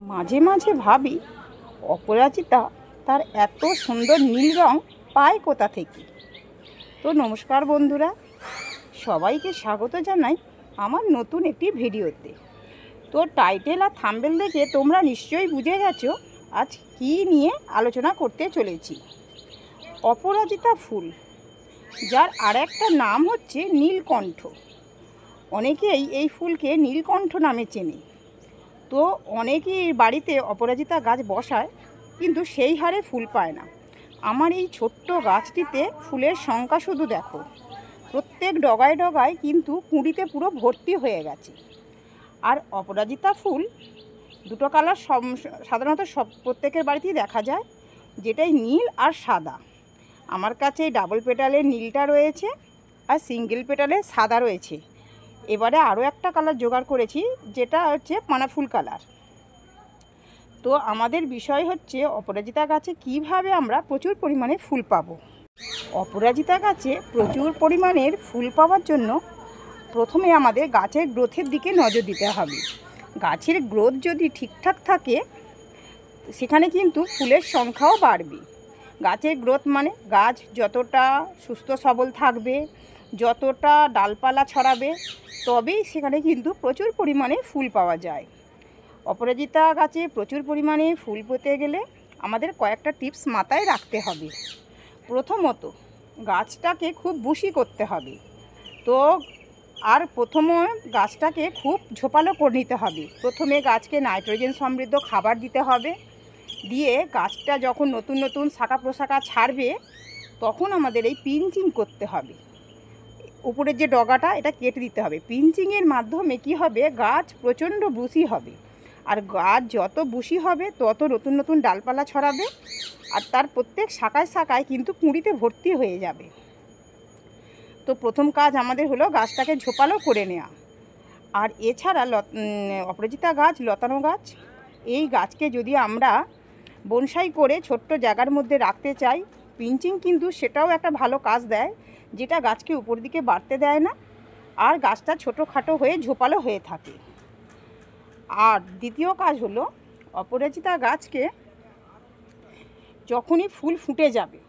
মাঝে মাঝে ভাবি অপরাজিতা তার এত সুন্দর নীল রং পায় কোথা থেকে। তো নমস্কার বন্ধুরা, সবাইকে স্বাগত জানাই আমার নতুন একটি ভিডিওতে। তো টাইটেল আর থাম্বনেল দেখে তোমরা নিশ্চয়ই বুঝে গেছো আজ কী নিয়ে আলোচনা করতে চলেছি। অপরাজিতা ফুল, যার আর একটা নাম হচ্ছে নীলকণ্ঠ। অনেকেই এই ফুলকে নীলকণ্ঠ নামে চেনে। তো অনেকেই বাড়িতে অপরাজিতা গাছ বসায়, কিন্তু সেই হারে ফুল পায় না। আমার এই ছোট্ট গাছটিতে ফুলের সংখ্যা শুধু দেখো, প্রত্যেক ডগায় ডগায় কিন্তু কুঁড়িতে পুরো ভর্তি হয়ে গেছে। আর অপরাজিতা ফুল দুটো কালার সাধারণত প্রত্যেকের বাড়িতেই দেখা যায়, যেটাই নীল আর সাদা। আমার কাছে ডাবল পেটালের নীলটা রয়েছে আর সিঙ্গেল পেটালের সাদা রয়েছে। এবারে আরও একটা কালার জোগাড় করেছি, যেটা হচ্ছে পানাফুল কালার। তো আমাদের বিষয় হচ্ছে অপরাজিতা গাছে কিভাবে আমরা প্রচুর পরিমাণে ফুল পাবো। অপরাজিতা গাছে প্রচুর পরিমাণের ফুল পাওয়ার জন্য প্রথমে আমাদের গাছের গ্রোথের দিকে নজর দিতে হবে। গাছের গ্রোথ যদি ঠিকঠাক থাকে, সেখানে কিন্তু ফুলের সংখ্যাও বাড়বে। গাছের গ্রোথ মানে গাছ যতটা সুস্থ সবল থাকবে, যতটা ডালপালা ছড়াবে, তবেই সেখানে কিন্তু প্রচুর পরিমাণে ফুল পাওয়া যায়। অপরাজিতা গাছে প্রচুর পরিমাণে ফুল পেতে গেলে আমাদের কয়েকটা টিপস মাথায় রাখতে হবে। প্রথমত, গাছটাকে খুব বুশি করতে হবে। তো আর প্রথমে গাছটাকে খুব ঝোপালো করে নিতে হবে। প্রথমে গাছকে নাইট্রোজেন সমৃদ্ধ খাবার দিতে হবে। দিয়ে গাছটা যখন নতুন নতুন শাখা প্রশাখা ছাড়বে, তখন আমাদের এই পিঞ্চিং করতে হবে। উপরের যে ডগাটা, এটা কেটে দিতে হবে। পিঞ্চিংয়ের মাধ্যমে কি হবে, গাছ প্রচণ্ড বুশি হবে। আর গাছ যত বুশি হবে, তত নতুন নতুন ডালপালা ছড়াবে, আর তার প্রত্যেক শাখায় শাখায় কিন্তু কুঁড়িতে ভর্তি হয়ে যাবে। তো প্রথম কাজ আমাদের হলো গাছটাকে ঝোপালো করে নেওয়া। আর এছাড়া অপরাজিতা গাছ লতানো গাছ, এই গাছকে যদি আমরা বনসাই করে ছোট্ট জায়গার মধ্যে রাখতে চাই, পিঞ্চিং কিন্তু সেটাও একটা ভালো কাজ দেয়, যেটা গাছকে উপর দিকে বাড়তে দেয় না, আর গাছটা ছোটোখাটো হয়ে ঝোপালো হয়ে থাকে। আর দ্বিতীয় কাজ হলো, অপরাজিতা গাছকে যখনই ফুল ফুটে যাবে,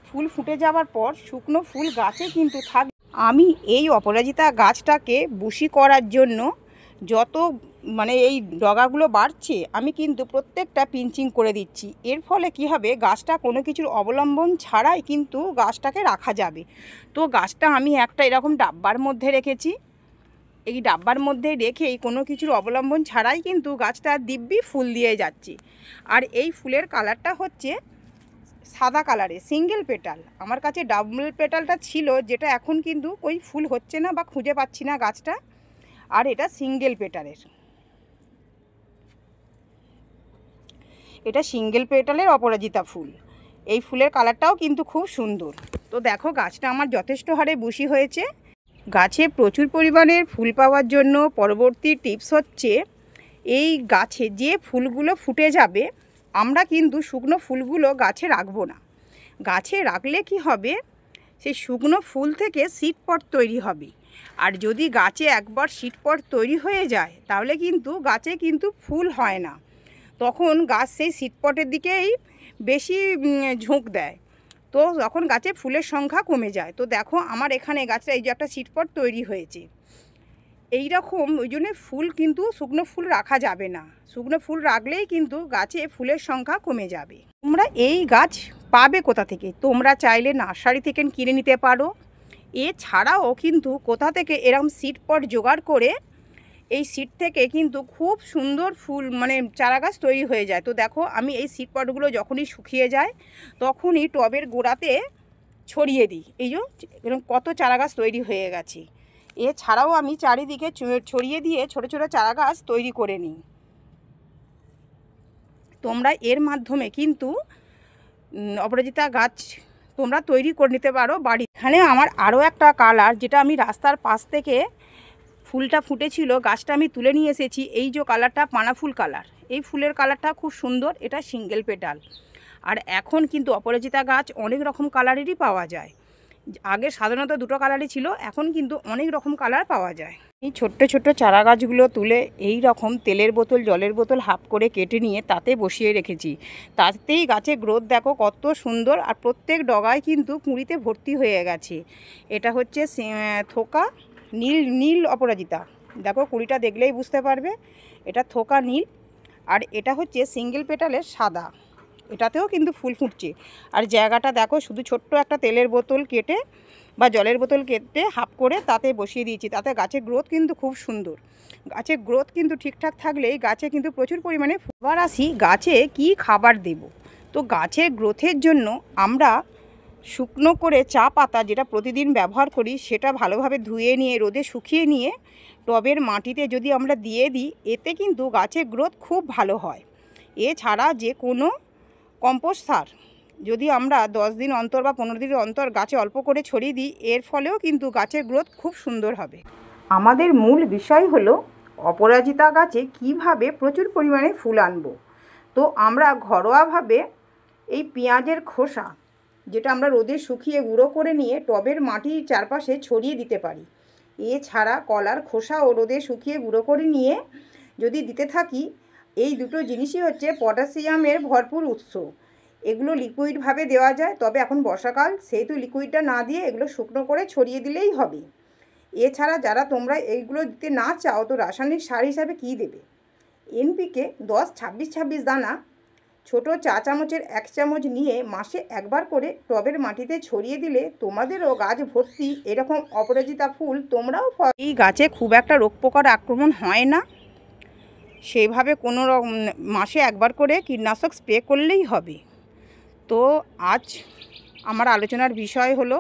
ফুল ফুটে যাওয়ার পর শুকনো ফুল গাছে কিন্তু থাকবে। আমি এই অপরাজিতা গাছটাকে বুশি করার জন্য যত এই ডগাগুলো বাড়ছে, আমি কিন্তু প্রত্যেকটা পিঞ্চিং করে দিচ্ছি। এর ফলে কি হবে, গাছটা কোনো কিছুর অবলম্বন ছাড়াই কিন্তু গাছটাকে রাখা যাবে। তো গাছটা আমি একটা এরকম ডাব্বার মধ্যে রেখেছি। এই ডাব্বার মধ্যে রেখেই কোনো কিছুর অবলম্বন ছাড়াই কিন্তু গাছটা দিব্যি ফুল দিয়ে যাচ্ছে। আর এই ফুলের কালারটা হচ্ছে সাদা কালারে সিঙ্গেল পেটাল। আমার কাছে ডাবল পেটালটা ছিল, যেটা এখন কিন্তু ওই ফুল হচ্ছে না বা খুঁজে পাচ্ছি না গাছটা। আর এটা সিঙ্গেল পেটালের, এটা সিঙ্গেল পেটালের অপরাজিতা ফুল। এই ফুলের কালারটাও কিন্তু খুব সুন্দর। তো দেখো, গাছটা আমার যথেষ্ট হারে বুশি হয়েছে। গাছে প্রচুর পরিমাণের ফুল পাওয়ার জন্য পরবর্তী টিপস হচ্ছে, এই গাছে যে ফুলগুলো ফুটে যাবে, আমরা কিন্তু শুকনো ফুলগুলো গাছে রাখবো না। গাছে রাখলে কি হবে, সেই শুকনো ফুল থেকে সিড পট তৈরি হবে। আর যদি গাছে একবার সিড পট তৈরি হয়ে যায়, তাহলে কিন্তু গাছে কিন্তু ফুল হয় না। তখন গাছ সেই সিড পটের দিকেই বেশি ঝোঁক দেয়। তো তখন গাছে ফুলের সংখ্যা কমে যায়। তো দেখো, আমার এখানে গাছটা এই যে একটা সিড পট তৈরি হয়েছে এই রকম। ওই জন্য ফুল কিন্তু শুকনো ফুল রাখা যাবে না। শুকনো ফুল রাখলেই কিন্তু গাছে ফুলের সংখ্যা কমে যাবে। তোমরা এই গাছ পাবে কোথা থেকে? তোমরা চাইলে নার্সারি থেকে কিনে নিতে পারো। এছাড়াও কিন্তু কোথা থেকে এরকম সিড পট জোগাড় করে, এই সিড থেকে কিন্তু খুব সুন্দর ফুল চারা গাছ তৈরি হয়ে যায়। তো দেখো, আমি এই সিড পটগুলো যখনই শুকিয়ে যায়, তখনই টবের গোড়াতে ছড়িয়ে দিই। এই যে এরকম কত চারা গাছ তৈরি হয়ে গেছে। এছাড়াও আমি চারিদিকে ছড়িয়ে দিয়ে ছোট ছোট চারা গাছ তৈরি করে নিই। তোমরা এর মাধ্যমে কিন্তু অপরাজিতা গাছ তোমরা তৈরি করে নিতে পারো বাড়ি। এখানে আমার আরও একটা কালার, যেটা আমি রাস্তার পাশ থেকে ফুলটা ফুটেছিল, গাছটা আমি তুলে নিয়ে এসেছি। এই যে কালারটা পানাফুল কালার, এই ফুলের কালারটা খুব সুন্দর। এটা সিঙ্গেল পেটাল। আর এখন কিন্তু অপরাজিতা গাছ অনেক রকম কালারেরই পাওয়া যায়। আগে সাধারণত দুটো কালারই ছিল, এখন কিন্তু অনেক রকম কালার পাওয়া যায়। এই ছোট্ট ছোট্ট চারা গাছগুলো তুলে এই রকম তেলের বোতল জলের বোতল হাফ করে কেটে নিয়ে তাতে বসিয়ে রেখেছি। তাতেই গাছের গ্রোথ দেখো কত সুন্দর, আর প্রত্যেক ডগায় কিন্তু কুঁড়িতে ভর্তি হয়ে গেছে। এটা হচ্ছে থোকা নীল নীল অপরাজিতা, দেখো কুঁড়িটা দেখলেই বুঝতে পারবে এটা থোকা নীল। আর এটা হচ্ছে সিঙ্গেল পেটালের সাদা, এটাতেও কিন্তু ফুল ফুটছে। আর জায়গাটা দেখো, শুধু ছোট্ট একটা তেলের বোতল কেটে বা জলের বোতল কেটে হাফ করে তাতে বসিয়ে দিয়েছি। তাতে গাছের গ্রোথ কিন্তু খুব সুন্দর। গাছের গ্রোথ কিন্তু ঠিকঠাক থাকলেই গাছে কিন্তু প্রচুর পরিমাণে। এবার আসি গাছে কি খাবার দেব। তো গাছের গ্রোথের জন্য আমরা শুকনো করে চা পাতা যেটা প্রতিদিন ব্যবহার করি সেটা ভালোভাবে ধুয়ে নিয়ে রোদে শুকিয়ে নিয়ে টবের মাটিতে যদি আমরা দিয়ে দিই, এতে কিন্তু গাছের গ্রোথ খুব ভালো হয়। এছাড়া যে কোনো কম্পোস্ট সার যদি আমরা 10 দিন অন্তর বা 15 দিন অন্তর গাছে অল্প করে ছড়িয়ে দিই, এর ফলেও কিন্তু গাছের গ্রোথ খুব সুন্দর হবে। আমাদের মূল বিষয় হলো অপরাজিতা গাছে কিভাবে প্রচুর পরিমাণে ফুল আনবো। তো আমরা ঘরোয়াভাবে এই পেঁয়াজের খোসা যেটা আমরা রোদে শুকিয়ে গুঁড়ো করে নিয়ে টবের মাটির চারপাশে ছড়িয়ে দিতে পারি। এছাড়া কলার খোসা ও রোদে শুকিয়ে গুঁড়ো করে নিয়ে যদি দিতে থাকি, এই দুটো জিনিসই হচ্ছে পটাশিয়ামের ভরপুর উৎস। এগুলো লিকুইডভাবে দেওয়া যায়, তবে এখন বর্ষাকাল সেহেতু লিকুইডটা না দিয়ে এগুলো শুকনো করে ছড়িয়ে দিলেই হবে। এছাড়া যারা তোমরা এইগুলো দিতে না চাও, তো রাসায়নিক সার হিসাবে কী দেবে, এনপিকে 10-26-26 দানা ছোট চা চামচের 1 চামচ নিয়ে মাসে একবার করে টবের মাটিতে ছড়িয়ে দিলে তোমাদেরও গাছ ভর্তি এরকম অপরাজিতা ফুল তোমরাও। এই গাছে খুব একটা রোগ পোকার আক্রমণ হয় না, সেইভাবে কোনো মাসে একবার করে কীটনাশক স্প্রে করলেই হবে। তো আজ আমার আলোচনার বিষয় হলো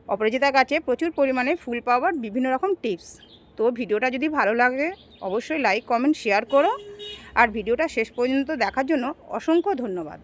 অপরাজিতা গাছে প্রচুর পরিমাণে ফুল পাওয়ার বিভিন্ন রকম টিপস। তো ভিডিওটা যদি ভালো লাগে অবশ্যই লাইক কমেন্ট শেয়ার করো, আর ভিডিওটা শেষ পর্যন্ত দেখার জন্য অসংখ্য ধন্যবাদ।